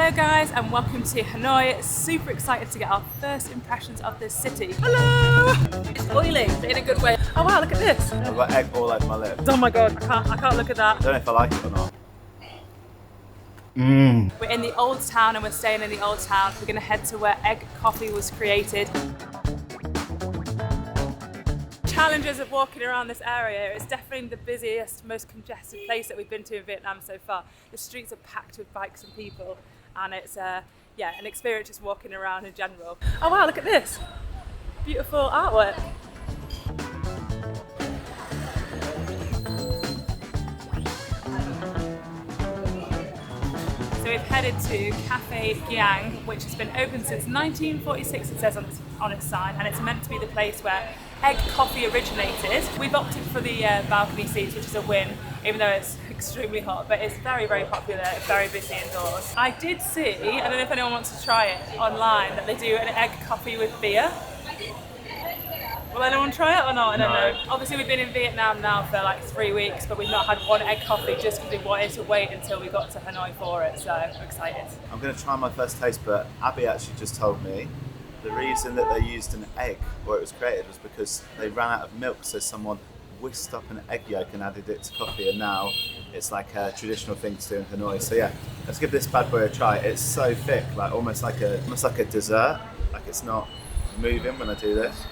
Hello guys and welcome to Hanoi. Super excited to get our first impressions of this city. Hello! It's oily, but in a good way. Oh wow, look at this. I've got egg all over my lip. Oh my god, I can't look at that. I don't know if I like it or not. We're in the old town and we're staying in the old town. We're gonna head to where egg coffee was created. Challenges of walking around this area. It's definitely the busiest, most congested place that we've been to in Vietnam so far. The streets are packed with bikes and people, and it's an experience just walking around in general. Oh wow, look at this! Beautiful artwork. So we've headed to Cafe Giang, which has been open since 1946, it says on its sign, and it's meant to be the place where egg coffee originated. We've opted for the balcony seats, which is a win, even though it's extremely hot, but it's very, very popular, very busy indoors. I did see, I don't know if anyone wants to try it online, that they do an egg coffee with beer. Will anyone try it or not? I don't know. Obviously we've been in Vietnam now for like 3 weeks, but we've not had one egg coffee just because we wanted to wait until we got to Hanoi for it, so I'm excited. I'm going to try my first taste, but Abby actually just told me the reason that they used an egg where it was created was because they ran out of milk, so someone whisked up an egg yolk and added it to coffee, and now it's like a traditional thing to do in Hanoi. So yeah, let's give this bad boy a try. It's so thick, like almost like a dessert. Like it's not moving when I do this.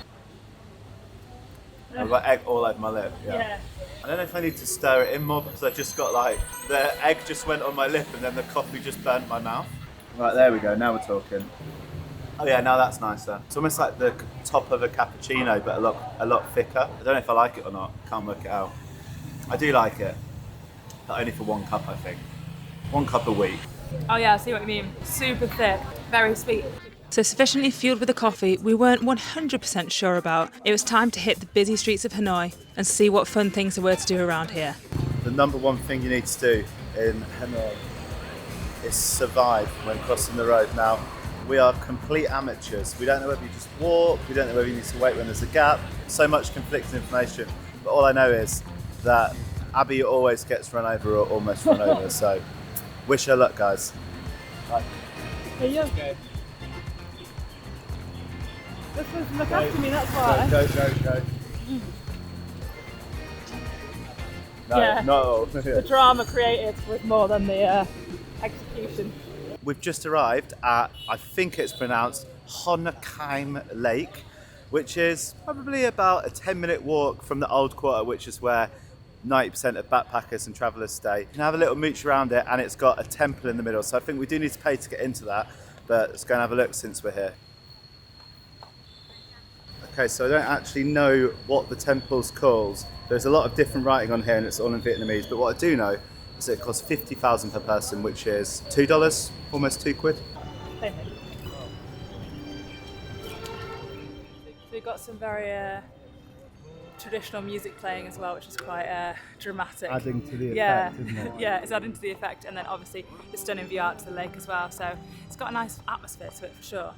I've got egg all over my lip. Yeah. I don't know if I need to stir it in more because I just got like the egg just went on my lip and then the coffee just burnt my mouth. Right, there we go. Now we're talking. Oh yeah, now that's nicer. It's almost like the top of a cappuccino, but a lot thicker. I don't know if I like it or not. Can't work it out. I do like it, but only for 1 cup, I think. 1 cup a week. Oh yeah, I see what you mean. Super thick, very sweet. So sufficiently fueled with the coffee we weren't 100% sure about. It was time to hit the busy streets of Hanoi and see what fun things there were to do around here. The number one thing you need to do in Hanoi is survive when crossing the road. Now, we are complete amateurs. We don't know whether you just walk, we don't know whether you need to wait when there's a gap. So much conflicting information. But all I know is that Abby always gets run over or almost run over. So wish her luck, guys. Right. Hey, you. Okay. This was look after me, that's why. Go. No, Yeah. no. The drama created was more than the execution. We've just arrived at, I think it's pronounced Hon Kaim Lake, which is probably about a 10-minute walk from the old quarter, which is where 90% of backpackers and travellers stay. You can have a little mooch around it, and it's got a temple in the middle, so I think we do need to pay to get into that, but let's go and have a look since we're here. Okay, so I don't actually know what the temple's called. There's a lot of different writing on here and it's all in Vietnamese, but what I do know is that it costs 50,000 per person, which is $2, almost £2. So we've got some very traditional music playing as well, which is quite dramatic. Adding to the effect, isn't it? Yeah, it's adding to the effect, and then obviously the stunning view out to the lake as well, so it's got a nice atmosphere to it for sure.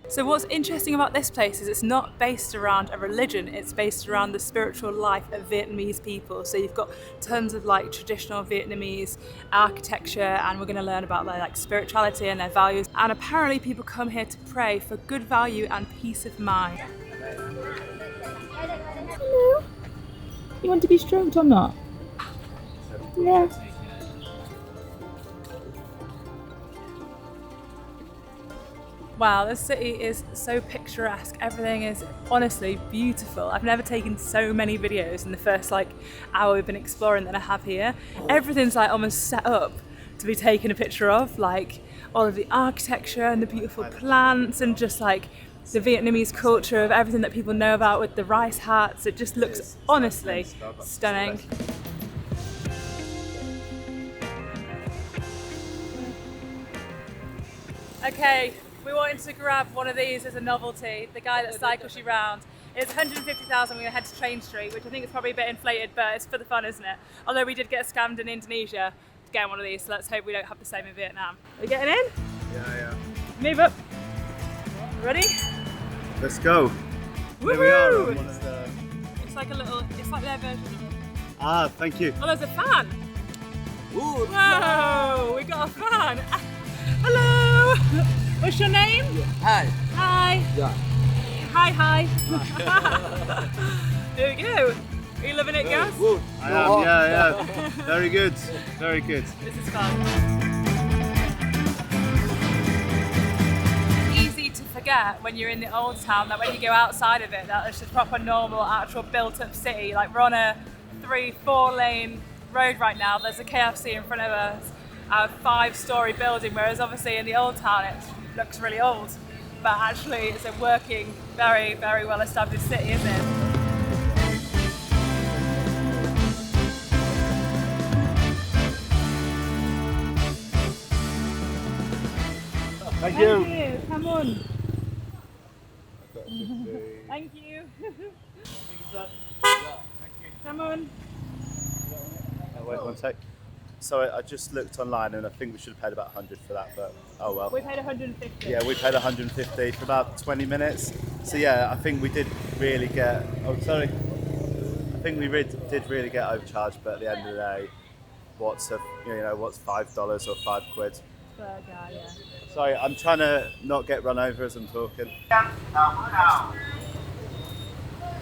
So what's interesting about this place is it's not based around a religion, it's based around the spiritual life of Vietnamese people. So you've got tons of like traditional Vietnamese architecture, and we're going to learn about their like spirituality and their values. And apparently people come here to pray for good value and peace of mind. Hello. You want to be stroked or not? Yeah. Wow, this city is so picturesque. Everything is honestly beautiful. I've never taken so many videos in the first like hour we've been exploring than I have here. Everything's like almost set up to be taken a picture of, like all of the architecture and the beautiful plants and just like the Vietnamese culture of everything that people know about with the rice hats. It just looks honestly stunning. Okay. We wanted to grab one of these as a novelty, the guy that cycles you round. It's 150,000, we're going to head to Train Street, which I think is probably a bit inflated, but it's for the fun, isn't it? Although we did get scammed in Indonesia to get one of these, so let's hope we don't have the same in Vietnam. Are you getting in? Yeah. Move up. Ready? Let's go. Woo-hoo! Here we are on one of the... It's like their version of it. Ah, thank you. Oh, there's a fan. Ooh, Whoa, we got a fan. Hello. What's your name? Hi. Hi. Yeah. Hi. There we go. Are you loving it, Gus? Good. I am, yeah. Very good. Very good. This is fun. Easy to forget when you're in the old town that when you go outside of it, that it's just proper normal, actual built-up city. Like we're on a 3-4 lane road right now. There's a KFC in front of us, a 5-story building, whereas obviously in the old town it looks really old. But actually it's a working, very, very well-established city, isn't it? Thank you. Come on. Thank you. Come on. Wait one sec. Sorry, I just looked online and I think we should have paid about 100 for that, but oh well. We paid 150. Yeah, we paid 150 for about 20 minutes. So yeah, I think we did really get. Oh, sorry. I think we did really get overcharged, but at the end of the day, what's $5 or £5? Per guy, yeah. Sorry, I'm trying to not get run over as I'm talking.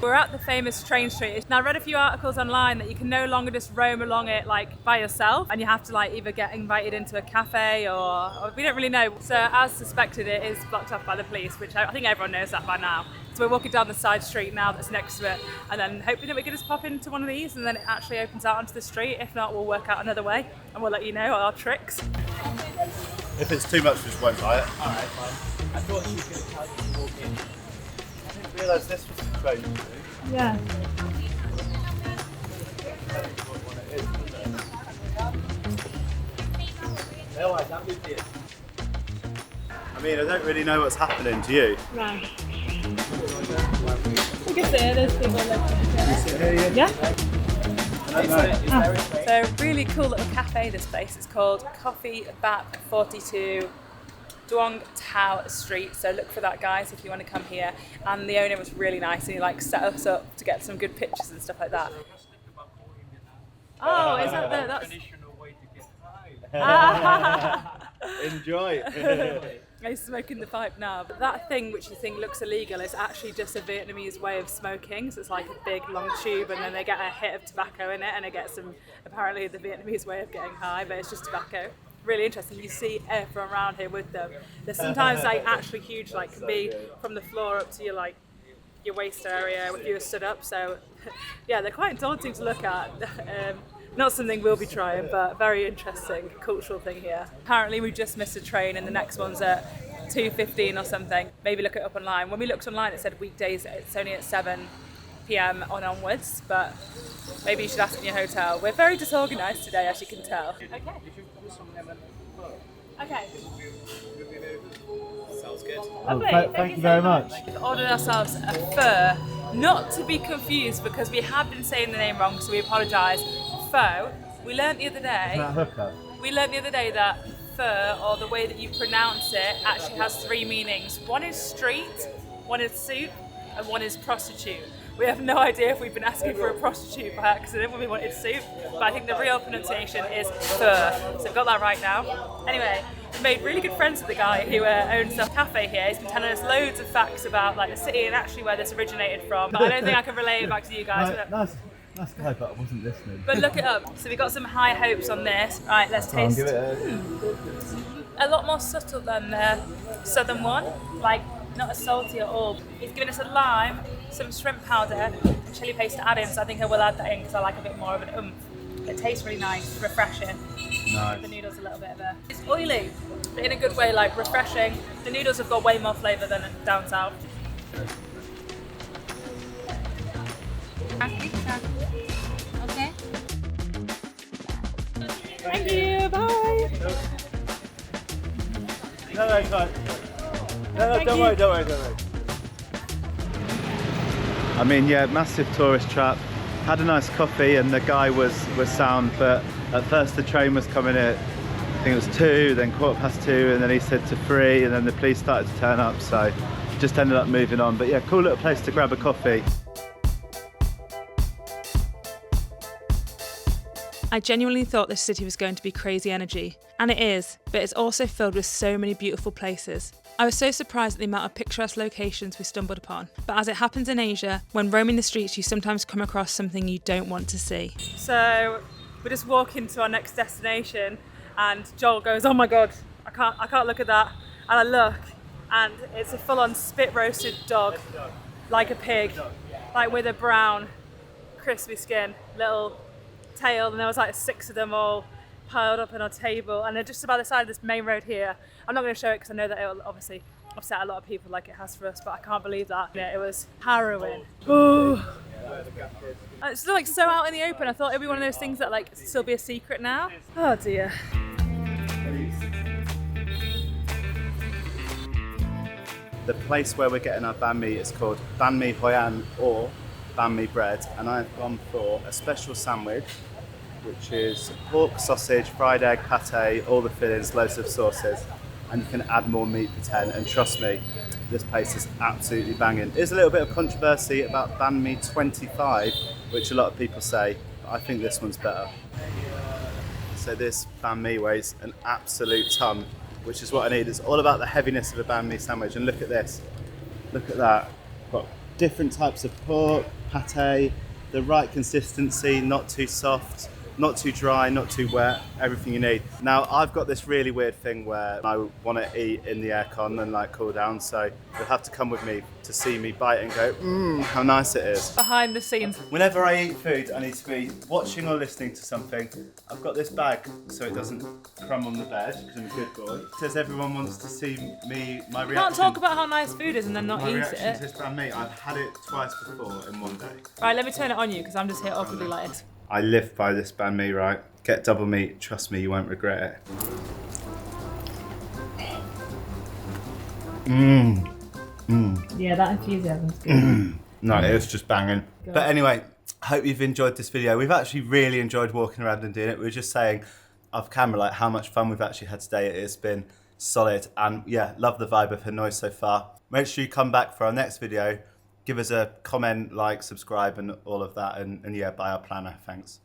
We're at the famous train street. Now I read a few articles online that you can no longer just roam along it like by yourself, and you have to like either get invited into a cafe or we don't really know. So as suspected, it is blocked off by the police, which I think everyone knows that by now. So we're walking down the side street now that's next to it, and then hoping that we can just pop into one of these and then it actually opens out onto the street. If not, we'll work out another way and we'll let you know our tricks. If it's too much, we just won't buy it. Alright, fine. I thought she was going to tell you to walk in. I didn't realise this was the train. Yeah. I mean, I don't really know what's happening, do you? Right. We can see there's people looking. Yeah? So really cool little cafe, this place. It's called Coffee Bap 42 Duong Tao Street. So look for that, guys, if you want to come here. And the owner was really nice and he like set us up to get some good pictures and stuff like that. Oh, is that that's Traditional way to get high. Enjoy. He's smoking the pipe now. But that thing which you think looks illegal is actually just a Vietnamese way of smoking. So it's like a big long tube and then they get a hit of tobacco in it and it gets some, apparently the Vietnamese way of getting high, but it's just tobacco. Really interesting. You see everyone around here with them. There's sometimes like actually huge, like can be from the floor up to your waist area if you were stood up. So yeah, they're quite daunting to look at. Not something we'll be trying, but very interesting cultural thing here. Apparently we just missed a train and the next one's at 2:15 or something. Maybe look it up online. When we looked online it said weekdays it's only at 7 p.m. on onwards, but maybe you should ask in your hotel. We're very disorganised today, as you can tell. Okay. Okay. Sounds good. Lovely. Thank you very much. We've ordered ourselves a pho, not to be confused because we have been saying the name wrong, so we apologise. Pho. We learnt the other day. Hookup. We learnt the other day that pho, or the way that you pronounce it, actually has 3 meanings. One is street, one is soup, and one is prostitute. We have no idea if we've been asking for a prostitute by accident when we wanted soup, but I think the real pronunciation is pho. So we've got that right now. Anyway, we made really good friends with the guy who owns the cafe here. He's been telling us loads of facts about like the city and actually where this originated from. But I don't think I can relay it back to you guys. Nice guy, but I wasn't listening. But look it up. So we've got some high hopes on this. Right, let's taste. Give it A lot more subtle than the southern one. Like, not as salty at all. He's given us a lime, some shrimp powder, and chili paste to add in, so I think I will add that in because I like a bit more of an oomph. It tastes really nice, refreshing. Nice. The noodles a little bit of a... It's oily, but in a good way, like refreshing. The noodles have got way more flavour than down south. Okay. Thank you, bye! No, it's fine. No, Thank don't you. worry. I mean, yeah, massive tourist trap. Had a nice coffee and the guy was sound, but at first the train was coming at, I think it was 2, then 2:15, and then he said to 3, and then the police started to turn up, so just ended up moving on. But yeah, cool little place to grab a coffee. I genuinely thought this city was going to be crazy energy, and it is, but it's also filled with so many beautiful places. I was so surprised at the amount of picturesque locations we stumbled upon, but as it happens in Asia, when roaming the streets you sometimes come across something you don't want to see. So we're just walking to our next destination and Joel goes, oh my god, I can't look at that, and I look and it's a full-on spit roasted dog, like a pig, like with a brown crispy skin, little tail, and there was like 6 of them all piled up on our table, and they're just about the side of this main road here. I'm not going to show it because I know that it will obviously upset a lot of people like it has for us, but I can't believe that. Yeah, it was harrowing. Ooh. It's like so out in the open. I thought it'd be one of those things that like still be a secret now. Oh dear. The place where we're getting our banh mi is called Banh Mi Hoi An or Banh Mi Bread, and I've gone for a special sandwich, which is pork, sausage, fried egg, pate, all the fillings, loads of sauces, and you can add more meat for 10, and trust me, this place is absolutely banging. There's a little bit of controversy about Banh Mi 25, which a lot of people say, but I think this one's better. So this banh mi weighs an absolute ton, which is what I need. It's all about the heaviness of a banh mi sandwich, and look at this, look at that. Got different types of pork, pate, the right consistency, not too soft, not too dry, not too wet, everything you need. Now I've got this really weird thing where I want to eat in the aircon and like cool down, so you'll have to come with me to see me bite and go, how nice it is. Behind the scenes. Whenever I eat food, I need to be watching or listening to something. I've got this bag so it doesn't crumb on the bed, because I'm a good boy. It says everyone wants to see me, my reaction. You can't talk about how nice food is and then not my eat reaction it. to this banh mi. I've had it twice before in one day. Right, let me turn it on you because I'm just here awkwardly like this. I live by this banh mi, right? Get double meat, trust me, you won't regret it. Yeah, that enthusiasm's good. No, it was just banging. But anyway, hope you've enjoyed this video. We've actually really enjoyed walking around and doing it. We were just saying off camera like how much fun we've actually had today. It's been solid, and yeah, love the vibe of Hanoi so far. Make sure you come back for our next video. Give us a comment, like, subscribe and all of that, and yeah, buy our planner, thanks.